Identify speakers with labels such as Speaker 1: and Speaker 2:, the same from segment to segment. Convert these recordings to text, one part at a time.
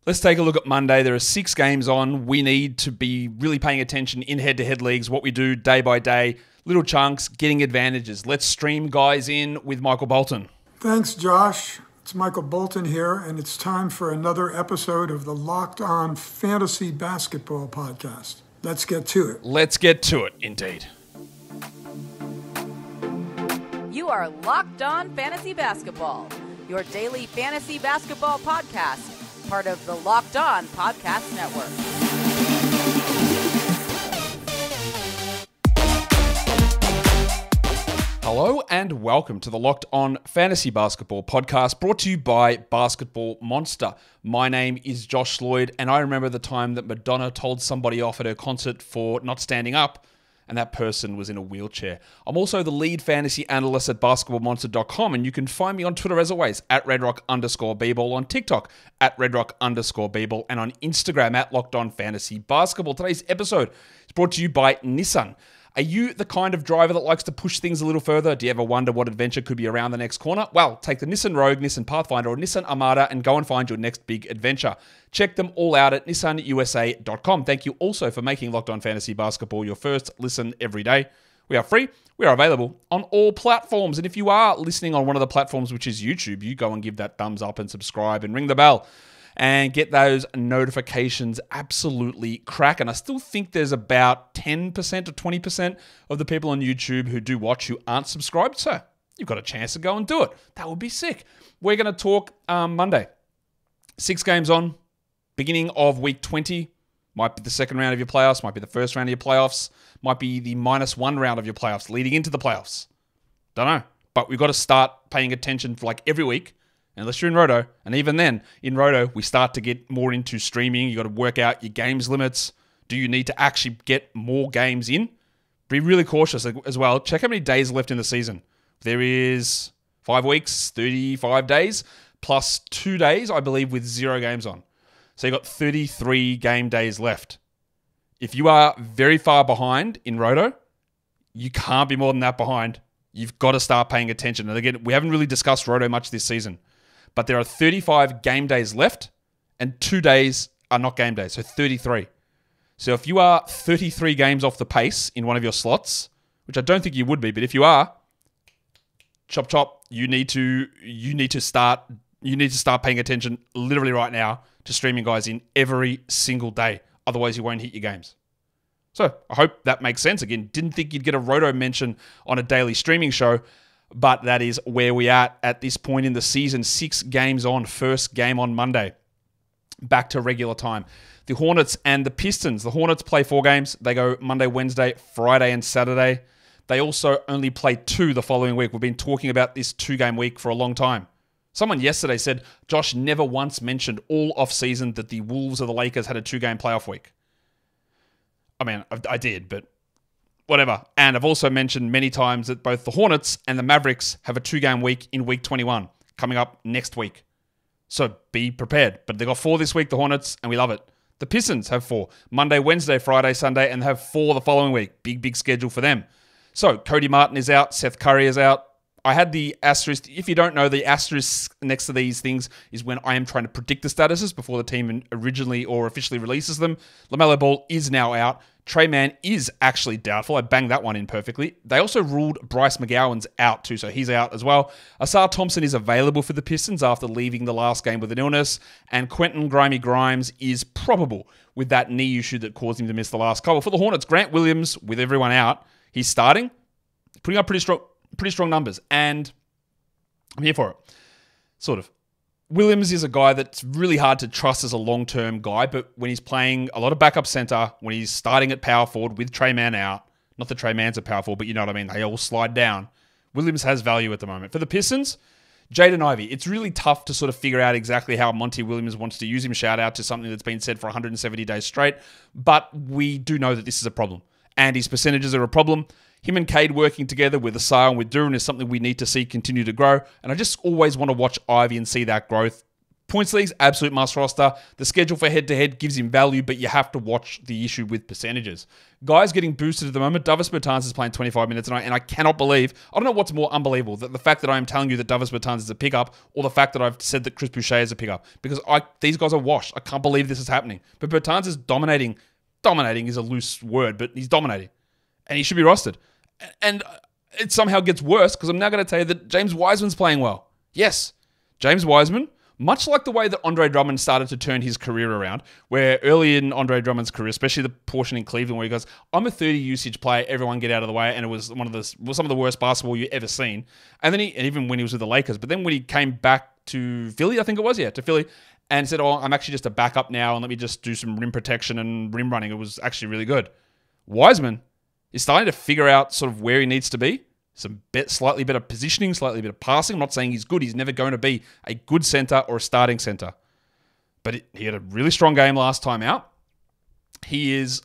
Speaker 1: Let's take a look at Monday. There are 6 games on. We need to be really paying attention in head-to-head leagues, what we do day by day, little chunks, getting advantages. Let's stream guys in with Michael Bolton.
Speaker 2: Thanks, Josh. It's Michael Bolton here, and it's time for another episode of the Locked On Fantasy Basketball Podcast. Let's get to it.
Speaker 1: Let's get to it, indeed.
Speaker 3: You are Locked On Fantasy Basketball, your daily fantasy basketball podcast, part of the Locked On Podcast Network.
Speaker 1: Hello and welcome to the Locked On Fantasy Basketball Podcast, brought to you by Basketball Monster. My name is Josh Lloyd, and I remember the time that Madonna told somebody off at her concert for not standing up, and that person was in a wheelchair. I'm also the lead fantasy analyst at basketballmonster.com, and you can find me on Twitter as always, at redrock_bball, on TikTok, at redrock_bball, and on Instagram, at Locked On Fantasy Basketball. Today's episode is brought to you by Nissan. Are you the kind of driver that likes to push things a little further? Do you ever wonder what adventure could be around the next corner? Well, take the Nissan Rogue, Nissan Pathfinder, or Nissan Armada and go and find your next big adventure. Check them all out at nissanusa.com. Thank you also for making Locked On Fantasy Basketball your first listen every day. We are free. We are available on all platforms. And if you are listening on one of the platforms, which is YouTube, you go and give that thumbs up and subscribe and ring the bell and get those notifications absolutely cracking. I still think there's about 10% or 20% of the people on YouTube who do watch who aren't subscribed. So you've got a chance to go and do it. That would be sick. We're going to talk Monday. 6 games on, beginning of week 20. Might be the second round of your playoffs, might be the first round of your playoffs, might be the -1 round of your playoffs leading into the playoffs. Don't know. But we've got to start paying attention for like every week. Unless you're in Roto, and even then, in Roto, we start to get more into streaming. You got to work out your games limits. Do you need to actually get more games in? Be really cautious as well. Check how many days left in the season. There is 5 weeks, 35 days, plus 2 days, I believe, with 0 games on. So you've got 33 game days left. If you are very far behind in Roto, you can't be more than that behind. You've got to start paying attention. And again, we haven't really discussed Roto much this season. But there are 35 game days left, and 2 days are not game days, so 33. So if you are 33 games off the pace in one of your slots, which I don't think you would be, but if you are, chop chop, you need to start paying attention literally right now to streaming guys in every single day. Otherwise, you won't hit your games. So I hope that makes sense. Again, didn't think you'd get a Roto mention on a daily streaming show, but that is where we are at this point in the season. 6 games on, first game on Monday. Back to regular time. The Hornets and the Pistons. The Hornets play 4 games. They go Monday, Wednesday, Friday, and Saturday. They also only play 2 the following week. We've been talking about this 2-game week for a long time. Someone yesterday said, Josh never once mentioned all off-season that the Wolves or the Lakers had a 2-game playoff week. I mean, I did, but whatever. And I've also mentioned many times that both the Hornets and the Mavericks have a 2-game week in week 21 coming up next week. So be prepared. But they've got 4 this week, the Hornets, and we love it. The Pistons have 4. Monday, Wednesday, Friday, Sunday, and they have 4 the following week. Big schedule for them. So Cody Martin is out. Seth Curry is out. I had the asterisk. If you don't know, the asterisk next to these things is when I am trying to predict the statuses before the team originally or officially releases them. LaMelo Ball is now out. Trey Mann is actually doubtful. I banged that one in perfectly. They also ruled Bryce McGowan's out too, so he's out as well. Asar Thompson is available for the Pistons after leaving the last game with an illness, and Quentin Grimy Grimes is probable with that knee issue that caused him to miss the last couple. For the Hornets, Grant Williams, with everyone out, he's starting, putting up pretty strong numbers, and I'm here for it. Sort of. Williams is a guy that's really hard to trust as a long-term guy, but when he's playing a lot of backup center, when he's starting at power forward with Trey Mann out, not that Trey Mann's a power forward, but you know what I mean, they all slide down. Williams has value at the moment. For the Pistons, Jaden Ivey. It's really tough to sort of figure out exactly how Monty Williams wants to use him. Shout out to something that's been said for 170 days straight, but we do know that this is a problem, and his percentages are a problem. Him and Cade working together with Asar and with Duran is something we need to see continue to grow. And I just always want to watch Ivy and see that growth. Points leagues, absolute must roster. The schedule for head-to-head gives him value, but you have to watch the issue with percentages. Guys getting boosted at the moment. Davis Bertans is playing 25 minutes tonight, and I cannot believe, I don't know what's more unbelievable, that the fact that I am telling you that Davis Bertans is a pickup, or the fact that I've said that Chris Boucher is a pickup, because these guys are washed. I can't believe this is happening. But Bertans is dominating. Dominating is a loose word, but he's dominating. And he should be rostered. And it somehow gets worse, because I'm now going to tell you that James Wiseman's playing well. Yes, James Wiseman, much like the way that Andre Drummond started to turn his career around, where early in Andre Drummond's career, especially the portion in Cleveland where he goes, I'm a 30 usage player, everyone get out of the way, and it was some of the worst basketball you ever seen. And then even when he was with the Lakers, but then when he came back to Philly, I think it was, to Philly, and said, I'm actually just a backup now, and let me just do some rim protection and rim running. It was actually really good. Wiseman is starting to figure out sort of where he needs to be. Slightly better positioning, slightly better passing. I'm not saying he's good. He's never going to be a good center or a starting center. But he had a really strong game last time out. He is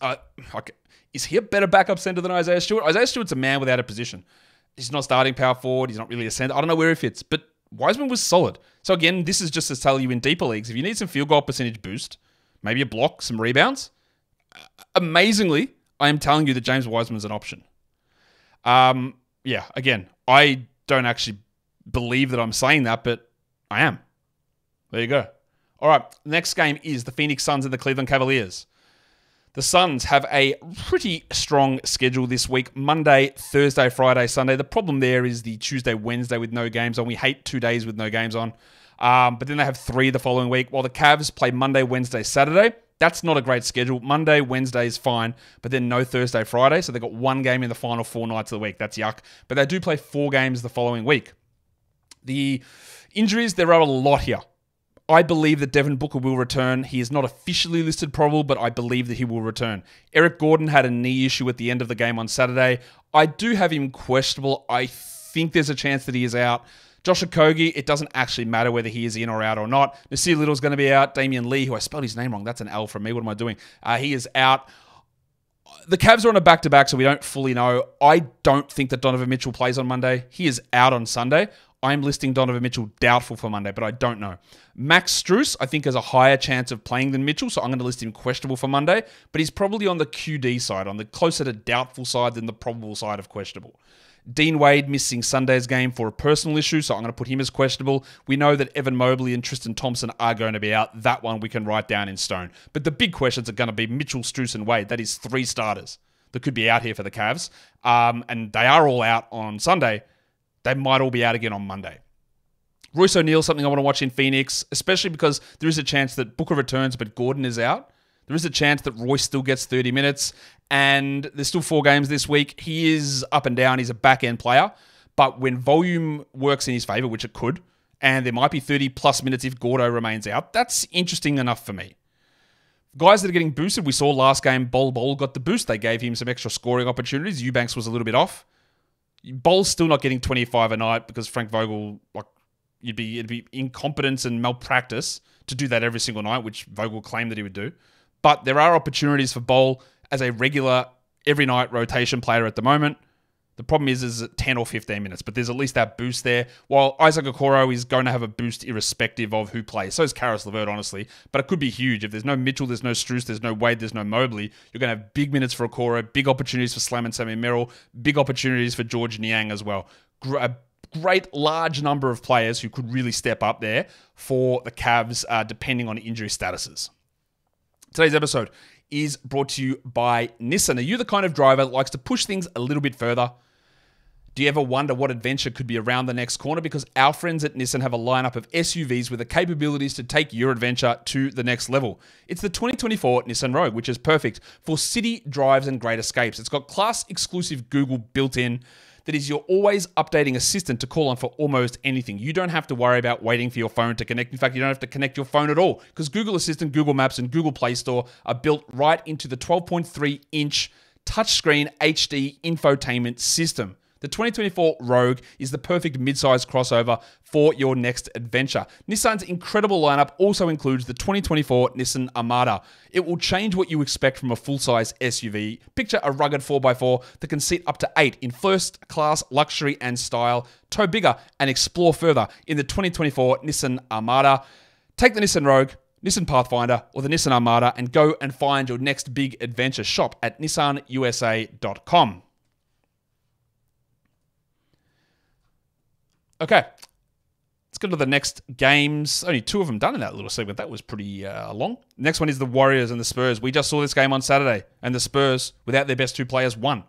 Speaker 1: he a better backup center than Isaiah Stewart? Isaiah Stewart's a man without a position. He's not starting power forward. He's not really a center. I don't know where he fits. But Wiseman was solid. So again, this is just to tell you in deeper leagues, if you need some field goal percentage boost, maybe a block, some rebounds, amazingly, I am telling you that James Wiseman's an option. Again, I don't actually believe that I'm saying that, but I am. There you go. All right, next game is the Phoenix Suns and the Cleveland Cavaliers. The Suns have a pretty strong schedule this week. Monday, Thursday, Friday, Sunday. The problem there is the Tuesday, Wednesday with no games on. We hate 2 days with no games on. But then they have 3 the following week, while the Cavs play Monday, Wednesday, Saturday. That's not a great schedule. Monday, Wednesday is fine, but then no Thursday, Friday. So they've got 1 game in the final 4 nights of the week. That's yuck. But they do play 4 games the following week. The injuries, there are a lot here. I believe that Devin Booker will return. He is not officially listed probable, but I believe that he will return. Eric Gordon had a knee issue at the end of the game on Saturday. I do have him questionable. I think there's a chance that he is out. Josh Okogie, it doesn't actually matter whether he is in or out or not. Nasir Little's going to be out. Damian Lee, who I spelled his name wrong. That's an L from me. What am I doing? He is out. The Cavs are on a back-to-back, so we don't fully know. I don't think that Donovan Mitchell plays on Monday. He is out on Sunday. I'm listing Donovan Mitchell doubtful for Monday, but I don't know. Max Strus, I think, has a higher chance of playing than Mitchell, so I'm going to list him questionable for Monday, but he's probably on the QD side, on the closer to doubtful side than the probable side of questionable. Dean Wade missing Sunday's game for a personal issue, so I'm going to put him as questionable. We know that Evan Mobley and Tristan Thompson are going to be out. That one we can write down in stone. But the big questions are going to be Mitchell, Strus, and Wade. That is 3 starters that could be out here for the Cavs. And they are all out on Sunday. They might all be out again on Monday. Royce O'Neal, something I want to watch in Phoenix, especially because there is a chance that Booker returns, but Gordon is out. There is a chance that Royce still gets 30 minutes, and there's still 4 games this week. He is up and down. He's a back-end player, but when volume works in his favor, which it could, and there might be 30-plus minutes if Gordo remains out, that's interesting enough for me. Guys that are getting boosted, we saw last game, Bol got the boost. They gave him some extra scoring opportunities. Eubanks was a little bit off. Bol's still not getting 25 a night because Frank Vogel, it'd be incompetence and malpractice to do that every single night, which Vogel claimed that he would do. But there are opportunities for Bol as a regular, every night rotation player at the moment. The problem is 10 or 15 minutes, but there's at least that boost there. While Isaac Okoro is going to have a boost irrespective of who plays. So is Karis LeVert, honestly. But it could be huge. If there's no Mitchell, there's no Strus, there's no Wade, there's no Mobley, you're going to have big minutes for Okoro, big opportunities for Slam and Sammy Merrill, big opportunities for George Niang as well. A great large number of players who could really step up there for the Cavs, depending on injury statuses. Today's episode is brought to you by Nissan. Are you the kind of driver that likes to push things a little bit further? Do you ever wonder what adventure could be around the next corner? Because our friends at Nissan have a lineup of SUVs with the capabilities to take your adventure to the next level. It's the 2024 Nissan Rogue, which is perfect for city drives and great escapes. It's got class-exclusive Google built in that is your always updating assistant to call on for almost anything. You don't have to worry about waiting for your phone to connect. In fact, you don't have to connect your phone at all because Google Assistant, Google Maps, and Google Play Store are built right into the 12.3-inch touchscreen HD infotainment system. The 2024 Rogue is the perfect mid-size crossover for your next adventure. Nissan's incredible lineup also includes the 2024 Nissan Armada. It will change what you expect from a full-size SUV. Picture a rugged 4x4 that can seat up to 8 in first-class luxury and style. Tow bigger and explore further in the 2024 Nissan Armada. Take the Nissan Rogue, Nissan Pathfinder, or the Nissan Armada and go and find your next big adventure. Shop at nissanusa.com. Okay, let's go to the next games. Only 2 of them done in that little segment. That was pretty long. Next one is the Warriors and the Spurs. We just saw this game on Saturday, and the Spurs, without their best 2 players, won.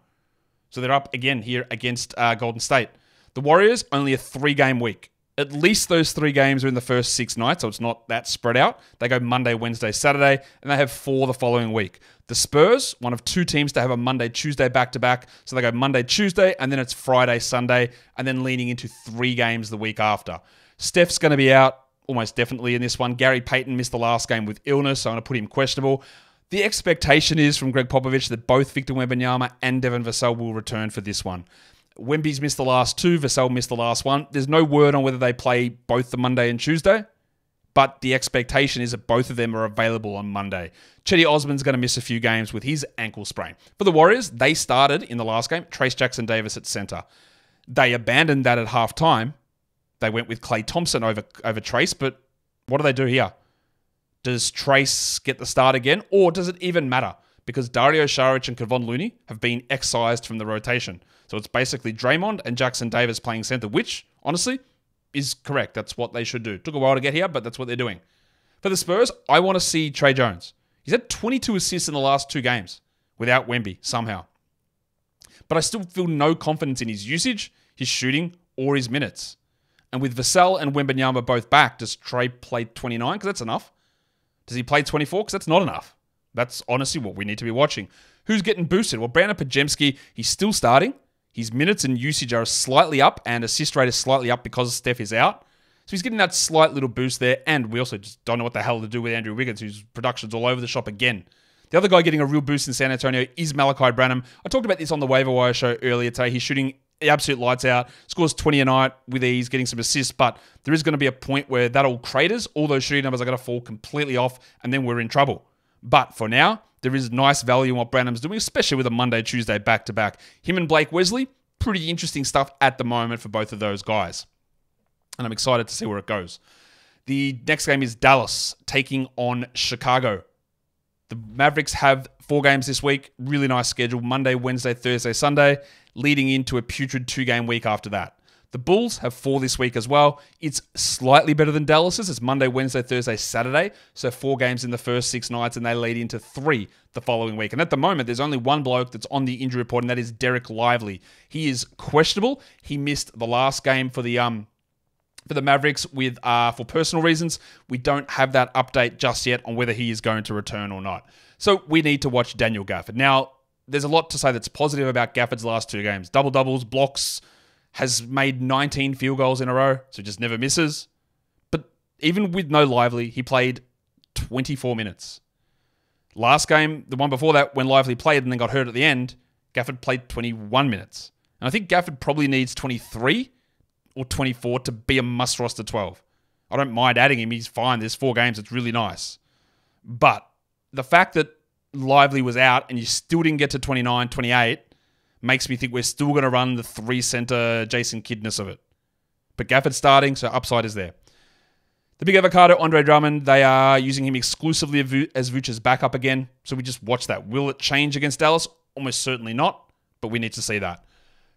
Speaker 1: So they're up again here against Golden State. The Warriors, only a 3-game week. At least those 3 games are in the first 6 nights, so it's not that spread out. They go Monday, Wednesday, Saturday, and they have 4 the following week. The Spurs, one of 2 teams to have a Monday, Tuesday back-to-back, so they go Monday, Tuesday, and then it's Friday, Sunday, and then leaning into 3 games the week after. Steph's going to be out almost definitely in this one. Gary Payton missed the last game with illness, so I'm going to put him questionable. The expectation is from Greg Popovich that both Victor Wembanyama and Devin Vassell will return for this one. Wemby's missed the last 2. Vassell missed the last one. There's no word on whether they play both the Monday and Tuesday, but the expectation is that both of them are available on Monday. Chetty Osman's going to miss a few games with his ankle sprain. For the Warriors, they started in the last game, Trace Jackson-Davis at center. They abandoned that at halftime. They went with Klay Thompson over Trace, but what do they do here? Does Trace get the start again, or does it even matter? Because Dario Saric and Kevon Looney have been excised from the rotation. So it's basically Draymond and Jackson Davis playing center, which, honestly, is correct. That's what they should do. Took a while to get here, but that's what they're doing. For the Spurs, I want to see Trey Jones. He's had 22 assists in the last 2 games without Wemby, somehow. But I still feel no confidence in his usage, his shooting, or his minutes. And with Vassell and Wembanyama both back, does Trey play 29? Because that's enough. Does he play 24? Because that's not enough. That's honestly what we need to be watching. Who's getting boosted? Well, Brandon Podziemski, he's still starting. His minutes and usage are slightly up, and assist rate is slightly up because Steph is out. So he's getting that slight little boost there, and we also just don't know what the hell to do with Andrew Wiggins, whose production's all over the shop again. The other guy getting a real boost in San Antonio is Malachi Branham. I talked about this on the Waiver Wire show earlier today. He's shooting the absolute lights out, scores 20 a night with ease, getting some assists, but there is going to be a point where that all craters, all those shooting numbers are going to fall completely off, and then we're in trouble. But for now, there is nice value in what Branham's doing, especially with a Monday, Tuesday back-to-back. Him and Blake Wesley, pretty interesting stuff at the moment for both of those guys. And I'm excited to see where it goes. The next game is Dallas taking on Chicago. The Mavericks have 4 games this week. Really nice schedule. Monday, Wednesday, Thursday, Sunday, leading into a putrid 2-game week after that. The Bulls have 4 this week as well. It's slightly better than Dallas's. It's Monday, Wednesday, Thursday, Saturday. So 4 games in the first 6 nights, and they lead into 3 the following week. And at the moment, there's only one bloke that's on the injury report, and that is Derek Lively. He is questionable. He missed the last game for the Mavericks with for personal reasons. We don't have that update just yet on whether he is going to return or not. So we need to watch Daniel Gafford. Now, there's a lot to say that's positive about Gafford's last 2 games. Double-doubles, blocks, has made 19 field goals in a row, so just never misses. But even with no Lively, he played 24 minutes. Last game, the one before that, when Lively played and then got hurt at the end, Gafford played 21 minutes. And I think Gafford probably needs 23 or 24 to be a must-roster 12. I don't mind adding him. He's fine. There's 4 games. It's really nice. But the fact that Lively was out and you still didn't get to 29, 28 makes me think we're still going to run the 3-center Jason Kiddness of it. But Gafford's starting, so upside is there. The big avocado, Andre Drummond, they are using him exclusively as Vooch's backup again, so we just watch that. Will it change against Dallas? Almost certainly not, but we need to see that.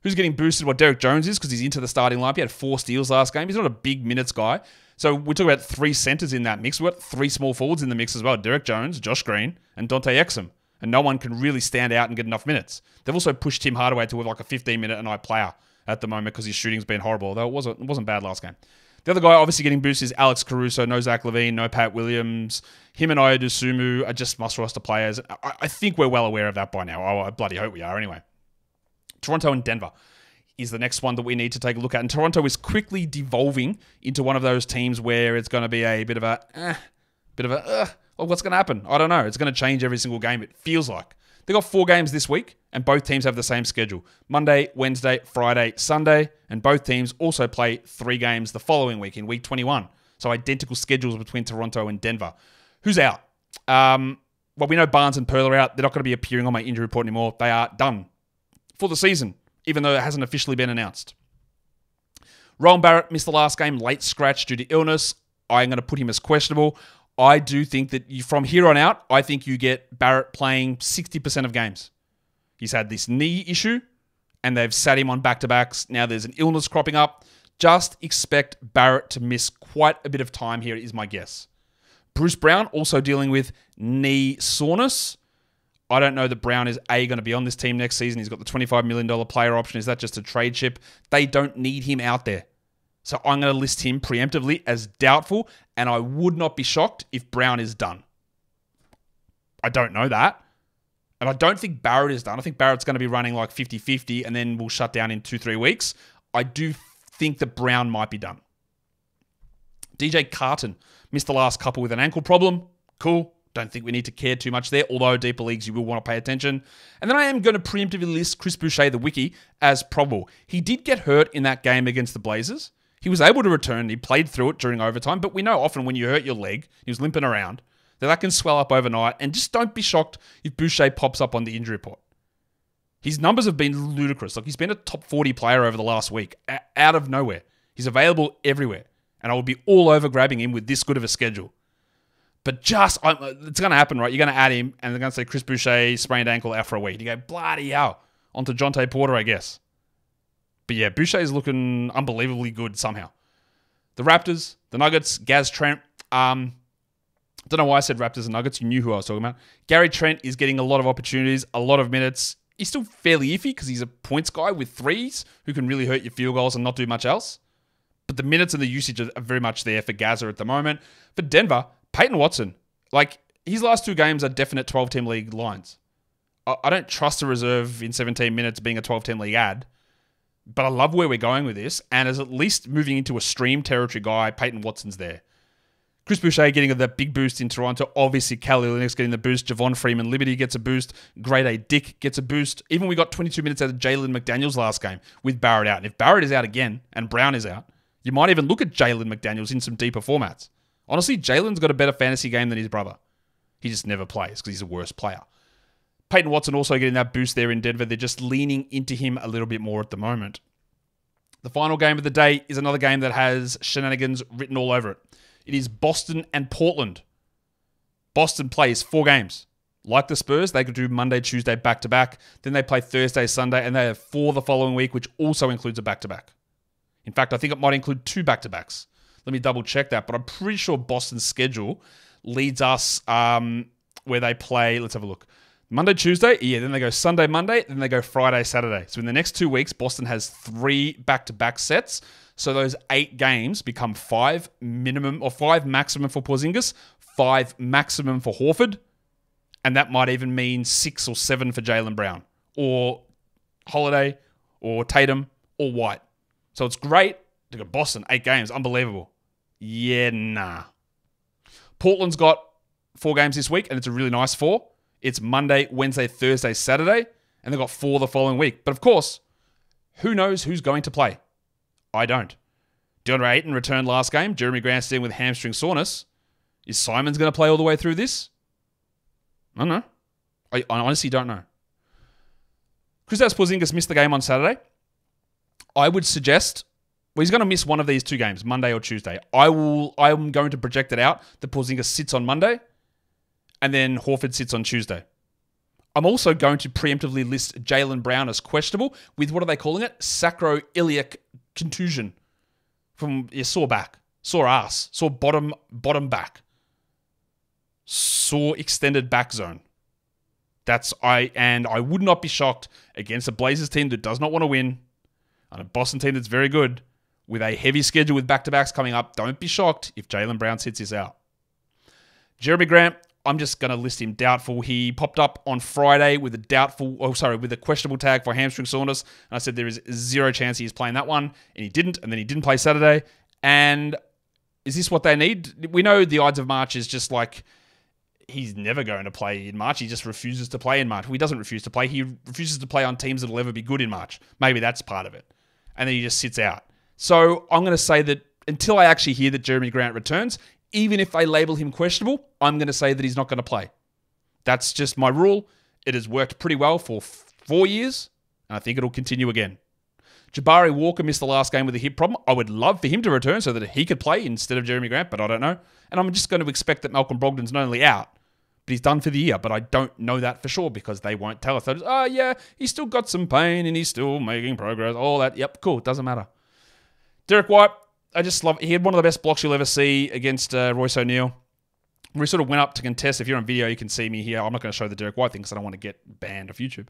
Speaker 1: Who's getting boosted? What Derek Jones is, because he's into the starting lineup. He had 4 steals last game. He's not a big minutes guy. So we're talking about 3 centers in that mix. We've got 3 small forwards in the mix as well. Derek Jones, Josh Green, and Dante Exum. And no one can really stand out and get enough minutes. They've also pushed Tim Hardaway to like a 15-minute-a-night player at the moment because his shooting's been horrible, although it wasn't bad last game. The other guy obviously getting boosted is Alex Caruso. No Zach LaVine, no Pat Williams. Him and Ayo Dosunmu are just must-roster players. I think we're well aware of that by now. I bloody hope we are anyway. Toronto and Denver is the next one that we need to take a look at. And Toronto is quickly devolving into one of those teams where it's going to be a bit of a, well, what's going to happen? I don't know. It's going to change every single game, it feels like. They've got 4 games this week, and both teams have the same schedule. Monday, Wednesday, Friday, Sunday, and both teams also play 3 games the following week in week 21. So identical schedules between Toronto and Denver. Who's out? Well, we know Barnes and Pearl are out. They're not going to be appearing on my injury report anymore. They are done for the season, even though it hasn't officially been announced. Rowan Barrett missed the last game, late scratch due to illness. I'm going to put him as questionable. I do think that from here on out, I think you get Barrett playing 60% of games. He's had this knee issue, and they've sat him on back-to-backs. Now there's an illness cropping up. Just expect Barrett to miss quite a bit of time here, is my guess. Bruce Brown also dealing with knee soreness. I don't know that Brown is going to be on this team next season. He's got the $25 million player option. Is that just a trade chip? They don't need him out there. So I'm going to list him preemptively as doubtful, and I would not be shocked if Brown is done. I don't know that. And I don't think Barrett is done. I think Barrett's going to be running like 50-50, and then we'll shut down in 2-3 weeks. I do think that Brown might be done. DJ Carton missed the last couple with an ankle problem. Cool. Don't think we need to care too much there, although deeper leagues you will want to pay attention. And then I am going to preemptively list Chris Boucher, the wiki, as probable. He did get hurt in that game against the Blazers. He was able to return. He played through it during overtime. But we know often when you hurt your leg, he was limping around, that can swell up overnight. And just don't be shocked if Boucher pops up on the injury report. His numbers have been ludicrous. Like, he's been a top 40 player over the last week, out of nowhere. He's available everywhere. And I will be all over grabbing him with this good of a schedule. But it's going to happen, right? You're going to add him, and they're going to say Chris Boucher sprained ankle out for a week. You go, bloody hell. On to Jonte Porter, I guess. But yeah, Boucher is looking unbelievably good somehow. The Raptors, the Nuggets, Gaz Trent. Don't know why I said Raptors and Nuggets. You knew who I was talking about. Gary Trent is getting a lot of opportunities, a lot of minutes. He's still fairly iffy because he's a points guy with threes who can really hurt your field goals and not do much else. But the minutes and the usage are very much there for Gaza at the moment. For Denver, Peyton Watson. Like, his last 2 games are definite 12-team league lines. I don't trust a reserve in 17 minutes being a 12-team league ad. But I love where we're going with this. And as at least moving into a stream territory guy, Peyton Watson's there. Chris Boucher getting the big boost in Toronto. Obviously, Kelly Olynyk getting the boost. Javon Freeman Liberty gets a boost. Grade A Dick gets a boost. Even we got 22 minutes out of Jalen McDaniels last game with Barrett out. And if Barrett is out again and Brown is out, you might even look at Jalen McDaniels in some deeper formats. Honestly, Jalen's got a better fantasy game than his brother. He just never plays because he's a worse player. Peyton Watson also getting that boost there in Denver. They're just leaning into him a little bit more at the moment. The final game of the day is another game that has shenanigans written all over it. It is Boston and Portland. Boston plays 4 games. Like the Spurs, they could do Monday, Tuesday, back-to-back. Then they play Thursday, Sunday, and they have 4 the following week, which also includes a back-to-back. In fact, I think it might include 2 back-to-backs. Let me double-check that, but I'm pretty sure Boston's schedule leads us where they play, let's have a look. Monday, Tuesday, then they go Sunday, Monday, then they go Friday, Saturday. So in the next 2 weeks, Boston has 3 back-to-back sets. So those 8 games become 5 minimum or 5 maximum for Porzingis, 5 maximum for Horford, and that might even mean 6 or 7 for Jaylen Brown or Holiday or Tatum or White. So it's great to go Boston, 8 games, unbelievable. Yeah, nah. Portland's got 4 games this week, and it's a really nice 4. It's Monday, Wednesday, Thursday, Saturday, and they've got 4 the following week. But of course, who knows who's going to play? I don't. DeAndre Ayton returned last game. Jeremy Grant's dealing with hamstring soreness. Is Simons going to play all the way through this? I don't know. I honestly don't know. Kristaps Porzingis missed the game on Saturday. I would suggest, he's going to miss one of these 2 games, Monday or Tuesday. I'm going to project it out that Porzingis sits on Monday, and then Horford sits on Tuesday. I'm also going to preemptively list Jaylen Brown as questionable with, what are they calling it? Sacroiliac contusion from your sore back, sore ass, sore bottom back, sore extended back zone. And I would not be shocked against a Blazers team that does not want to win, and a Boston team that's very good, with a heavy schedule with back-to-backs coming up. Don't be shocked if Jaylen Brown sits this out. Jeremy Grant, I'm just going to list him doubtful. He popped up on Friday with a questionable tag for hamstring soreness. And I said there is 0 chance he's playing that one. And he didn't. And then he didn't play Saturday. And is this what they need? We know the Ides of March is just like, he's never going to play in March. He just refuses to play in March. Well, he doesn't refuse to play. He refuses to play on teams that will ever be good in March. Maybe that's part of it. And then he just sits out. So I'm going to say that until I actually hear that Jeremy Grant returns, even if they label him questionable, I'm going to say that he's not going to play. That's just my rule. It has worked pretty well for 4 years, and I think it'll continue again. Jabari Walker missed the last game with a hip problem. I would love for him to return so that he could play instead of Jeremy Grant, but I don't know. And I'm just going to expect that Malcolm Brogdon's not only out, but he's done for the year. But I don't know that for sure because they won't tell us. They'll just, oh, yeah, he's still got some pain and he's still making progress. All that. Yep, cool. Doesn't matter. Derek White, I just love. He had one of the best blocks you'll ever see against Royce O'Neal. We sort of went up to contest. If you're on video, you can see me here. I'm not going to show the Derek White thing because I don't want to get banned off YouTube.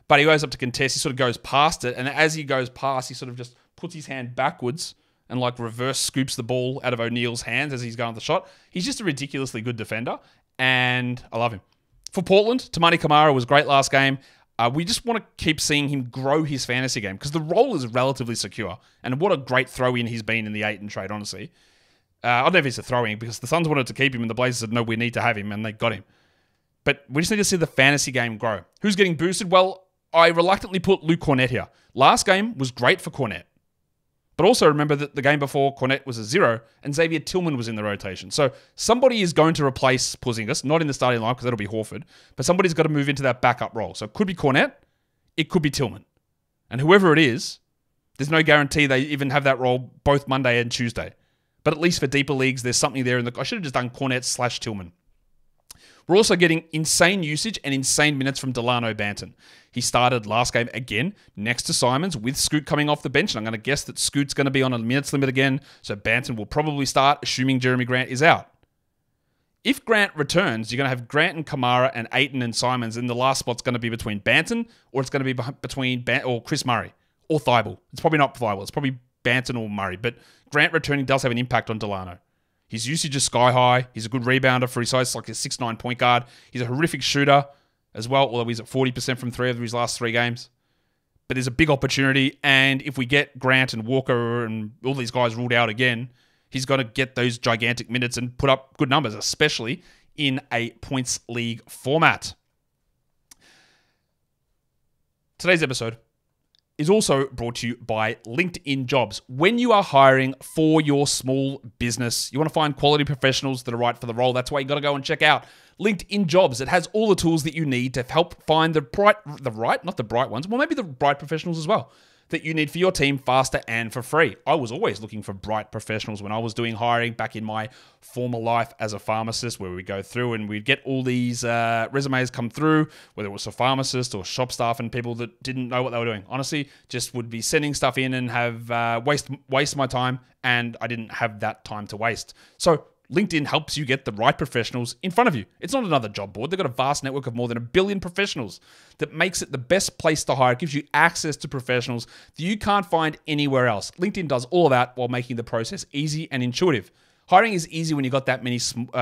Speaker 1: But he goes up to contest. He sort of goes past it. And as he goes past, he sort of just puts his hand backwards and like reverse scoops the ball out of O'Neal's hands as he's going to the shot. He's just a ridiculously good defender. And I love him. For Portland, Tamani Kamara was great last game. We just want to keep seeing him grow his fantasy game because the role is relatively secure. And what a great throw-in he's been in the Ayton trade, honestly. I don't know if he's a throw-in because the Suns wanted to keep him and the Blazers said, no, we need to have him, and they got him. But we just need to see the fantasy game grow. Who's getting boosted? Well, I reluctantly put Luke Cornett here. Last game was great for Cornett. But also remember that the game before Cornett was a 0 and Xavier Tillman was in the rotation. So somebody is going to replace Porzingis, not in the starting line because that'll be Horford, but somebody's got to move into that backup role. So it could be Cornett, it could be Tillman. And whoever it is, there's no guarantee they even have that role both Monday and Tuesday. But at least for deeper leagues, there's something there. I should have just done Cornett / Tillman. We're also getting insane usage and insane minutes from Delano Banton. He started last game again next to Simons with Scoot coming off the bench. And I'm going to guess that Scoot's going to be on a minutes limit again. So Banton will probably start, assuming Jeremy Grant is out. If Grant returns, you're going to have Grant and Kamara and Ayton and Simons. And the last spot's going to be between Banton or it's going to be between or Chris Murray or Thibault. It's probably not Thibault. It's probably Banton or Murray. But Grant returning does have an impact on Delano. His usage is sky high. He's a good rebounder for his size, like a 6'9" point guard. He's a horrific shooter as well, although he's at 40% from 3 of his last 3 games. But there's a big opportunity, and if we get Grant and Walker and all these guys ruled out again, he's got to get those gigantic minutes and put up good numbers, especially in a points league format. Today's episode is also brought to you by LinkedIn Jobs. When you are hiring for your small business, you want to find quality professionals that are right for the role. That's why you got to go and check out LinkedIn Jobs. It has all the tools that you need to help find the bright professionals as well that you need for your team faster and for free. I was always looking for bright professionals when I was doing hiring back in my former life as a pharmacist, where we go through and we'd get all these resumes come through, whether it was a pharmacist or shop staff and people that didn't know what they were doing. Honestly, just would be sending stuff in and have waste my time, and I didn't have that time to waste. So LinkedIn helps you get the right professionals in front of you. It's not another job board. They've got a vast network of more than 1 billion professionals that makes it the best place to hire. It gives you access to professionals that you can't find anywhere else. LinkedIn does all of that while making the process easy and intuitive. Hiring is easy when you've got that many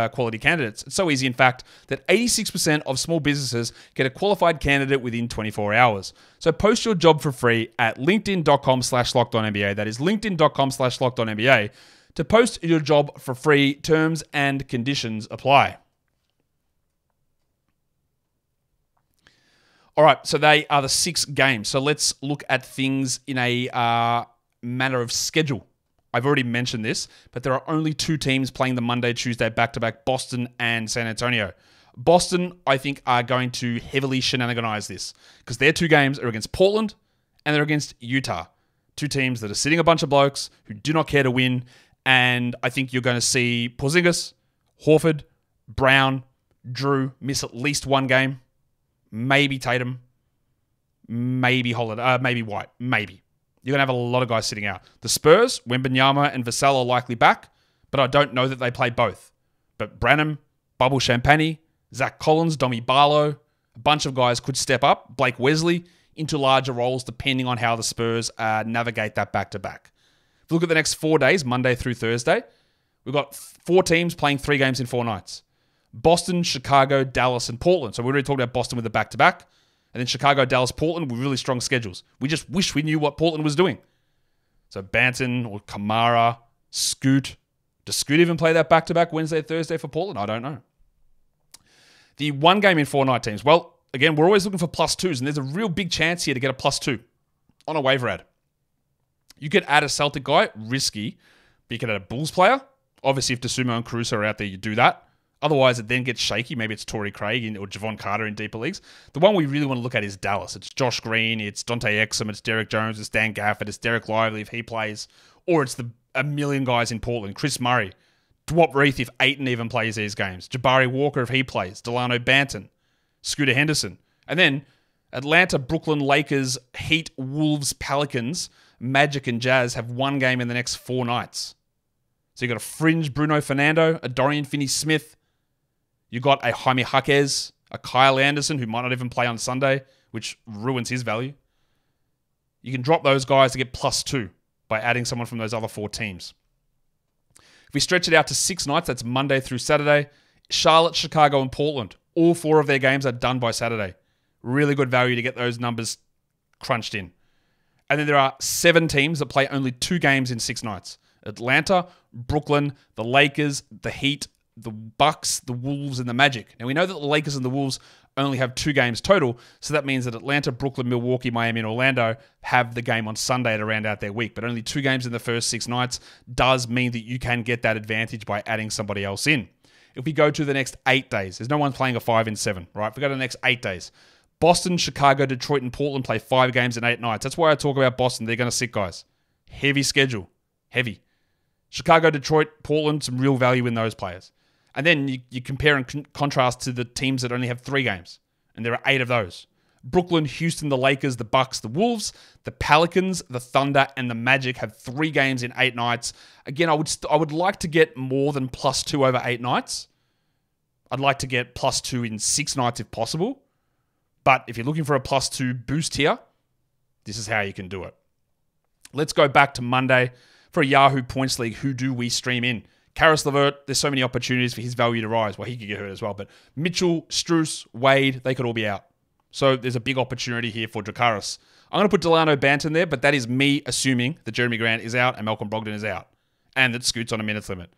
Speaker 1: quality candidates. It's so easy, in fact, that 86% of small businesses get a qualified candidate within 24 hours. So post your job for free at linkedin.com/lockedonnba. That is linkedin.com/lockedonnba. To post your job for free, terms and conditions apply. All right, so they are the 6 games. So let's look at things in a manner of schedule. I've already mentioned this, but there are only 2 teams playing the Monday, Tuesday back-to-back, Boston and San Antonio. Boston, I think, are going to heavily shenaniganize this because their 2 games are against Portland and they're against Utah. 2 teams that are sitting a bunch of blokes who do not care to win. And I think you're going to see Porzingis, Horford, Brown, Drew miss at least 1 game. Maybe Tatum. Maybe Holiday. Maybe White. Maybe. You're going to have a lot of guys sitting out. The Spurs, Wembanyama and Vassell are likely back, but I don't know that they play both. But Branham, Bubble Champagny, Zach Collins, Domi Barlow, a bunch of guys could step up, Blake Wesley, into larger roles depending on how the Spurs navigate that back-to-back. If you look at the next 4 days, Monday through Thursday, we've got 4 teams playing 3 games in 4 nights. Boston, Chicago, Dallas, and Portland. So we already talked about Boston with the back-to-back. And then Chicago, Dallas, Portland with really strong schedules. We just wish we knew what Portland was doing. So Banton or Kamara, Scoot. Does Scoot even play that back-to-back Wednesday, Thursday for Portland? I don't know. The 1 game in 4 night teams. Well, again, we're always looking for +2s, and there's a real big chance here to get a +2 on a waiver ad. You could add a Celtic guy, risky, but you could add a Bulls player. Obviously, if DeSumo and Caruso are out there, you do that. Otherwise, it then gets shaky. Maybe it's Torrey Craig or Javon Carter in deeper leagues. The one we really want to look at is Dallas. It's Josh Green, it's Dante Exum, it's Derek Jones, it's Dan Gafford, it's Derek Lively if he plays, or it's a million guys in Portland. Chris Murray, Dwop Reith if Ayton even plays these games, Jabari Walker if he plays, Delano Banton, Scooter Henderson. And then Atlanta, Brooklyn, Lakers, Heat, Wolves, Pelicans, Magic, and Jazz have one game in the next 4 nights. So you've got a fringe Bruno Fernando, a Dorian Finney-Smith. You've got a Jaime Jaquez, a Kyle Anderson, who might not even play on Sunday, which ruins his value. You can drop those guys to get +2 by adding someone from those other 4 teams. If we stretch it out to 6 nights, that's Monday through Saturday. Charlotte, Chicago, and Portland. All 4 of their games are done by Saturday. Really good value to get those numbers crunched in. And then there are 7 teams that play only 2 games in 6 nights. Atlanta, Brooklyn, the Lakers, the Heat, the Bucks, the Wolves, and the Magic. Now, we know that the Lakers and the Wolves only have 2 games total, so that means that Atlanta, Brooklyn, Milwaukee, Miami, and Orlando have the game on Sunday to round out their week. But only 2 games in the first 6 nights does mean that you can get that advantage by adding somebody else in. If we go to the next 8 days, there's no one playing a 5 in 7, right? If we go to the next 8 days, Boston, Chicago, Detroit, and Portland play 5 games in 8 nights. That's why I talk about Boston. They're going to sit guys. Heavy schedule. Heavy. Chicago, Detroit, Portland, some real value in those players. And then you compare and contrast to the teams that only have 3 games. And there are 8 of those. Brooklyn, Houston, the Lakers, the Bucks, the Wolves, the Pelicans, the Thunder, and the Magic have 3 games in 8 nights. Again, I would like to get more than +2 over 8 nights. I'd like to get +2 in 6 nights if possible. But if you're looking for a +2 boost here, this is how you can do it. Let's go back to Monday. For a Yahoo Points League, who do we stream in? Karis LeVert, there's so many opportunities for his value to rise. Well, he could get hurt as well. But Mitchell, Strus, Wade, they could all be out. So there's a big opportunity here for Dracarys. I'm going to put Delano Banton there, but that is me assuming that Jeremy Grant is out and Malcolm Brogdon is out. And that Scoot's on a minutes limit.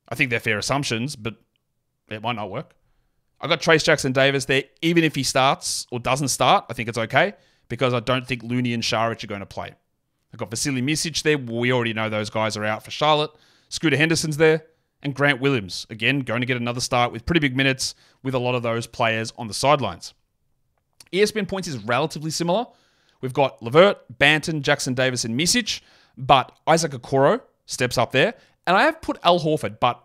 Speaker 1: I think they're fair assumptions, but it might not work. I've got Trace Jackson-Davis there. Even if he starts or doesn't start, I think it's okay because I don't think Looney and Šarić are going to play. I've got Vasily Micic there. We already know those guys are out for Charlotte. Scooter Henderson's there. And Grant Williams, again, going to get another start with pretty big minutes with a lot of those players on the sidelines. ESPN points is relatively similar. We've got LeVert, Banton, Jackson-Davis, and Micic, but Isaac Okoro steps up there. And I have put Al Horford, but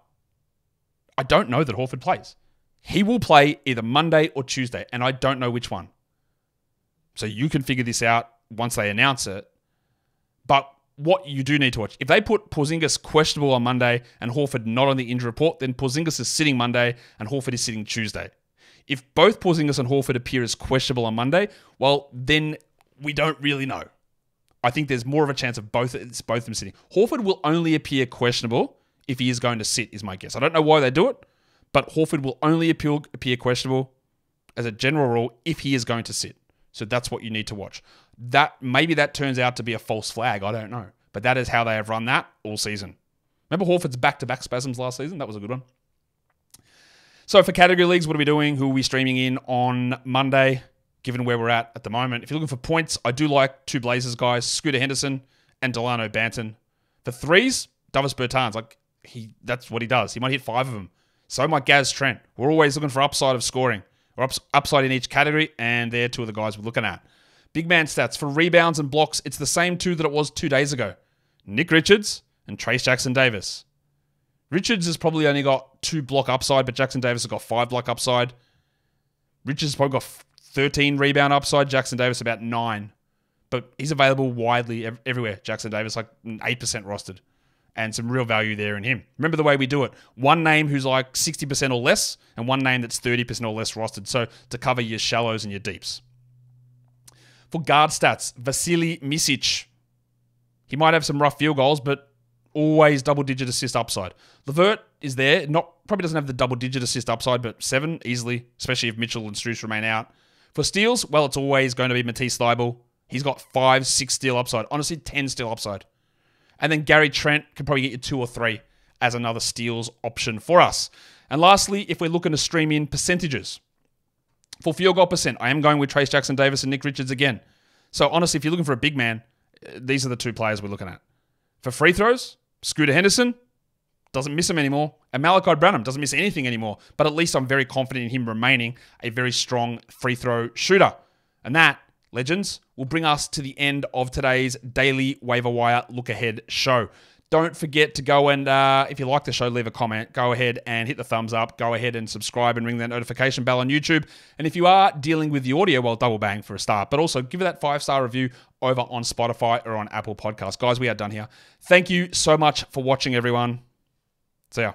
Speaker 1: I don't know that Horford plays. He will play either Monday or Tuesday, and I don't know which one. So you can figure this out once they announce it. But what you do need to watch, if they put Porzingis questionable on Monday and Horford not on the injury report, then Porzingis is sitting Monday and Horford is sitting Tuesday. If both Porzingis and Horford appear as questionable on Monday, well, then we don't really know. I think there's more of a chance of both of them sitting. Horford will only appear questionable if he is going to sit, is my guess. I don't know why they do it, but Horford will only appear questionable as a general rule if he is going to sit. So that's what you need to watch. Maybe that turns out to be a false flag. I don't know. But that is how they have run that all season. Remember Horford's back-to-back spasms last season? That was a good one. So for category leagues, what are we doing? Who are we streaming in on Monday, given where we're at the moment? If you're looking for points, I do like 2 Blazers guys, Scooter Henderson and Delano Banton. For 3s, Davis Bertans. That's what he does. He might hit 5 of them. So might Gaz Trent. We're always looking for upside of scoring, or upside in each category, and they're 2 of the guys we're looking at. Big man stats. For rebounds and blocks, it's the same 2 that it was 2 days ago. Nick Richards and Trace Jackson-Davis. Richards has probably only got 2 block upside, but Jackson-Davis has got 5 block upside. Richards has probably got 13 rebound upside. Jackson-Davis about 9. But he's available widely everywhere. Jackson-Davis like 8% rostered. And some real value there in him. Remember the way we do it. One name who's like 60% or less, and one name that's 30% or less rostered. So to cover your shallows and your deeps. For guard stats, Vasily Micic. He might have some rough field goals, but always double-digit assist upside. LeVert is there. Probably doesn't have the double-digit assist upside, but 7 easily, especially if Mitchell and Strus remain out. For steals, well, it's always going to be Matisse Thybulle. He's got 5, 6 steal upside. Honestly, 10 steal upside. And then Gary Trent can probably get you 2 or 3 as another steals option for us. And lastly, if we're looking to stream in percentages. For field goal percent, I am going with Trace Jackson-Davis and Nick Richards again. So honestly, if you're looking for a big man, these are the 2 players we're looking at. For free throws, Scooter Henderson, doesn't miss them anymore, and And Malachi Branham doesn't miss anything anymore, but at least I'm very confident in him remaining a very strong free throw shooter. And that, legends, will bring us to the end of today's daily waiver wire look ahead show. Don't forget to go and, if you like the show, leave a comment. Go ahead and hit the thumbs up. Go ahead and subscribe and ring that notification bell on YouTube. And if you are dealing with the audio, well, double bang for a start. But also give it that 5-star review over on Spotify or on Apple Podcasts. Guys, we are done here. Thank you so much for watching, everyone. See ya.